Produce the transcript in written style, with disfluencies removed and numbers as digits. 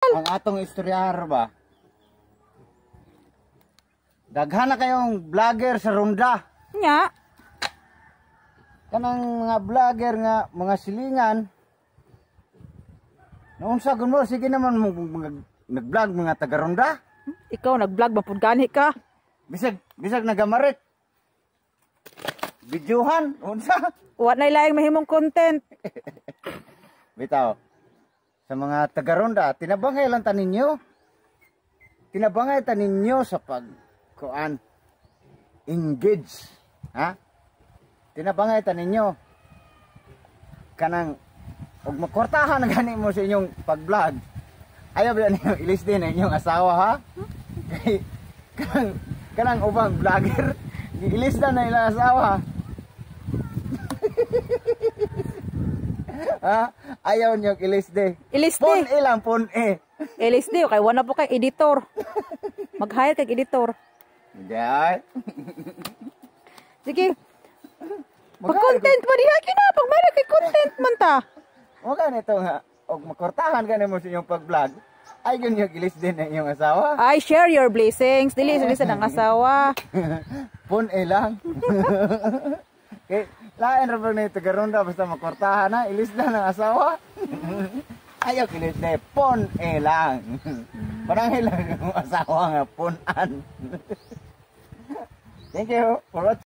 Ang atong istoryahar ba? Daghan na kayong vlogger sa Ronda. Nya. Kanang mga vlogger nga mga silingan. Naunsa gud mo sige naman nag-vlog mga taga Ronda. Ikaw nag-vlog mapud gani ka. Bisag nagamarit. Videohan unsa? Wa na laing mahimong content. Bitaw. Sa mga taga Ronda, tinabangay lang ta ninyo. Tinabangay ta ninyo sa engage. Ha? Tinabangay ta ninyo. Kanang og makwartahan na gani mo sa inyong pag-vlog. Ayaw ba ninyo ilis din ang inyong asawa ha? kanang ubang vlogger, ilis na ilang asawa. Ha? Ayaw nyo ilisde. Ilisde. Pon ilang pon Ilisde kay wala po kay editor. Mag-hire kay editor. Hindi ay. Sige. Pag-content mo diha kina, pag kay content man ta. O ganito nga, og makortahan gani mo sa inyong pag-vlog. Ay yun yung ilisde na inyong asawa. I share your blessings. Dili sa ng asawa. Pon ilang. Okay. Lain ra na ito Ronda basta makortahan na ilis na ng asawa. Ayaw ilis na pon lang. Parang ilang yung asawa nga ponan. Thank you for watching.